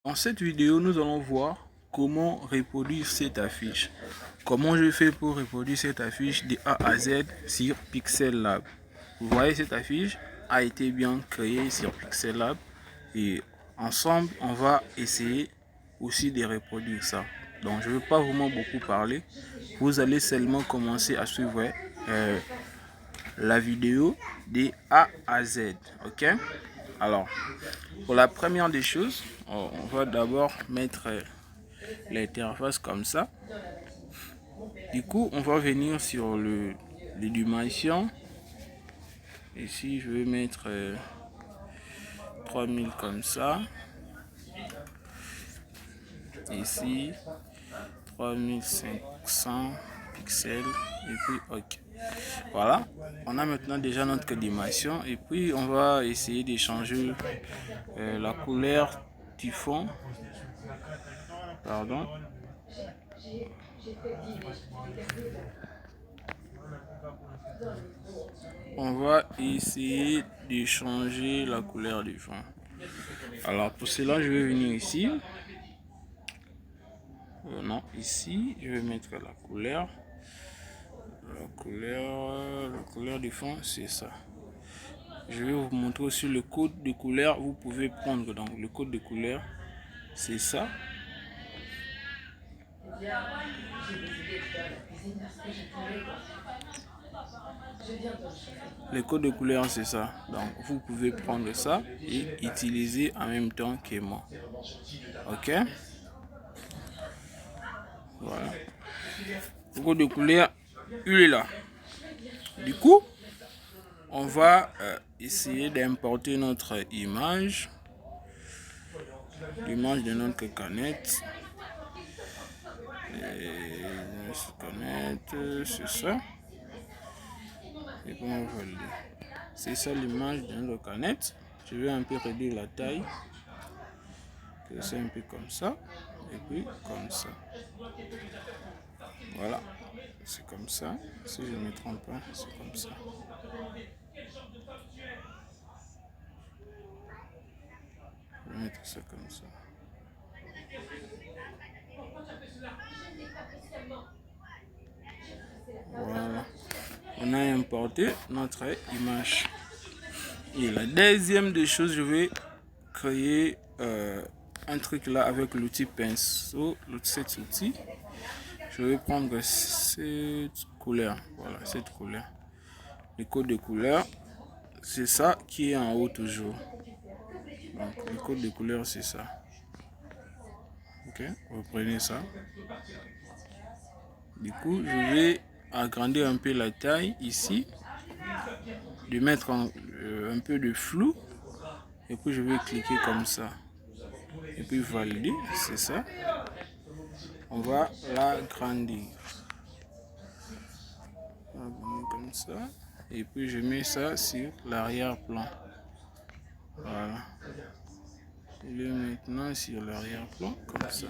Dans cette vidéo, nous allons voir comment reproduire cette affiche. Comment je fais pour reproduire cette affiche de A à Z sur Pixel Lab. Vous voyez, cette affiche a été bien créée sur Pixel Lab et ensemble, on va essayer aussi de reproduire ça. Donc, je ne vais pas vraiment beaucoup parler. Vous allez seulement commencer à suivre la vidéo de A à Z. Ok? Alors, pour la première des choses, on va d'abord mettre l'interface comme ça. Du coup, on va venir sur les dimensions. Ici, je vais mettre 3000 comme ça. Ici, 3500 pixels. Et puis, OK. Voilà, on a maintenant déjà notre dimension. Et puis, on va essayer de changer la couleur du fond. Pardon. On va essayer de changer la couleur du fond. Alors pour cela, je vais venir ici. Non, ici, je vais mettre la couleur. La couleur du fond, c'est ça. Je vais vous montrer aussi le code de couleur. Vous pouvez prendre donc le code de couleur, c'est ça. Le code de couleur, c'est ça. Donc, vous pouvez prendre ça et utiliser en même temps que moi. Ok? Voilà. Le code de couleur, il est là. Du coup, on va essayer d'importer notre image. L'image de notre canette. C'est ça. Et comment on va le dire? C'est ça l'image de notre canette. Je vais un peu réduire la taille. C'est un peu comme ça. Et puis comme ça. Voilà. C'est comme ça. Si je ne me trompe pas, c'est comme ça. Je vais mettre ça comme ça. Voilà. On a importé notre image. Et la deuxième des choses, je vais créer un truc là avec l'outil pinceau, cet outil. Je vais prendre cette couleur. Voilà, cette couleur. Le code de couleur, c'est ça qui est en haut toujours. Donc, le code de couleur, c'est ça. Ok, vous prenez ça. Du coup, je vais agrandir un peu la taille ici, de mettre un peu de flou, et puis je vais cliquer comme ça. Et puis valider, c'est ça. On va l'agrandir. Comme ça. Et puis je mets ça sur l'arrière-plan. Voilà. Je le mets maintenant sur l'arrière-plan, comme ça.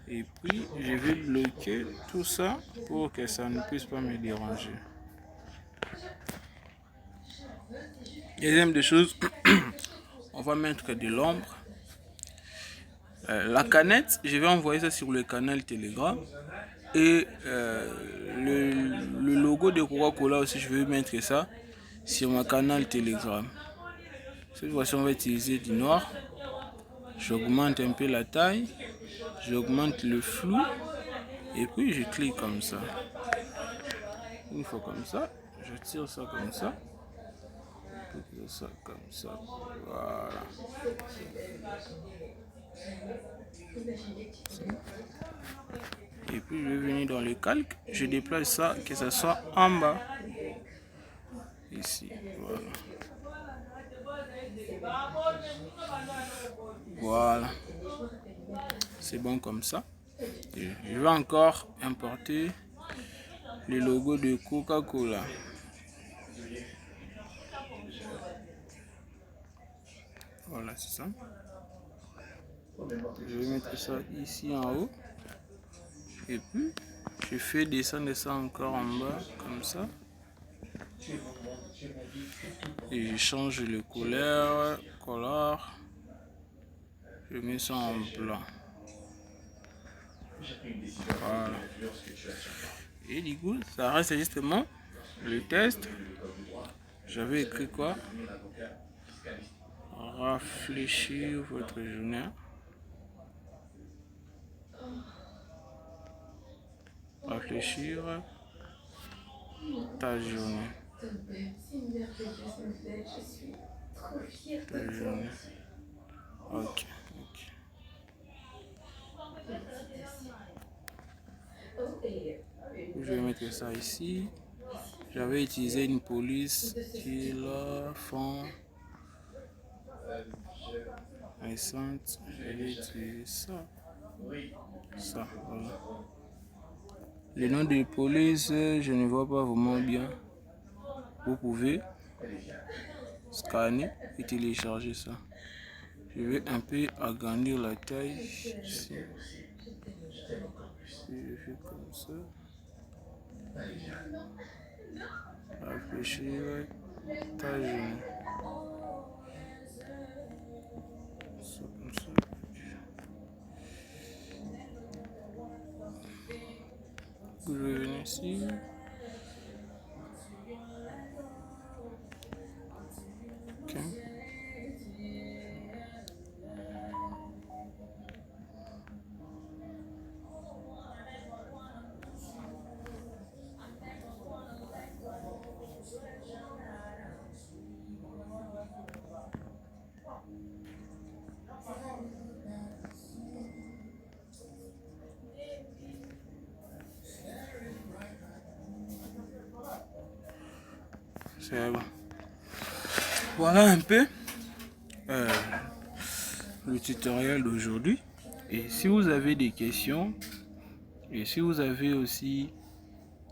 Et puis je vais bloquer tout ça pour que ça ne puisse pas me déranger. Deuxième des choses, on va mettre de l'ombre. La canette, je vais envoyer ça sur le canal Telegram. Et le logo de Coca-Cola aussi, je vais mettre ça sur mon canal Telegram. Cette fois-ci, on va utiliser du noir. J'augmente un peu la taille. J'augmente le flou. Et puis, je clique comme ça. Une fois comme ça, je tire ça comme ça. Ça comme ça. Voilà. Et puis je vais venir dans le calque, je déplace ça, que ça soit en bas. Ici, voilà. Voilà. C'est bon comme ça. Et je vais encore importer le logo de Coca-Cola. Voilà, c'est ça. Je vais mettre ça ici en haut. Et puis, je fais descendre ça encore en bas, comme ça. Et je change le couleur. Je mets ça en blanc. Voilà. Et du coup, ça reste justement le test. J'avais écrit quoi? Rafraîchir votre journée. Rafraîchir ta journée. Ta journée. Ok. Je vais mettre ça ici. J'avais utilisé une police qui la fond récente. Je vais utiliser ça. Ça, voilà. Le nom de police, je ne vois pas vraiment bien. Vous pouvez scanner et télécharger ça. Je vais un peu agrandir la taille ici. Je fais comme ça. Rafraîchir ta journée. Ça comme ça. Je vais venir ici. Ok. C'est bon. Voilà un peu le tutoriel d'aujourd'hui. Et si vous avez des questions, et si vous avez aussi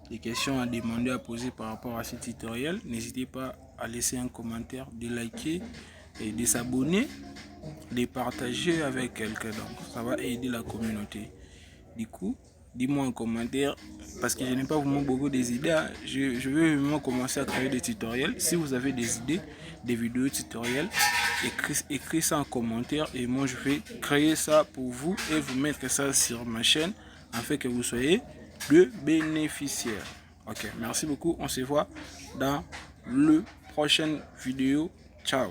des questions à demander, à poser par rapport à ce tutoriel, n'hésitez pas à laisser un commentaire, de liker et de s'abonner, de partager avec quelqu'un. Donc ça va aider la communauté. Du coup, dis-moi en commentaire, parce que je n'ai pas vraiment beaucoup des idées. Je vais vraiment commencer à créer des tutoriels. Si vous avez des idées, des vidéos tutoriels, écrivez ça en commentaire et moi je vais créer ça pour vous et vous mettre ça sur ma chaîne afin que vous soyez le bénéficiaire. Ok, merci beaucoup. On se voit dans le prochaine vidéo. Ciao.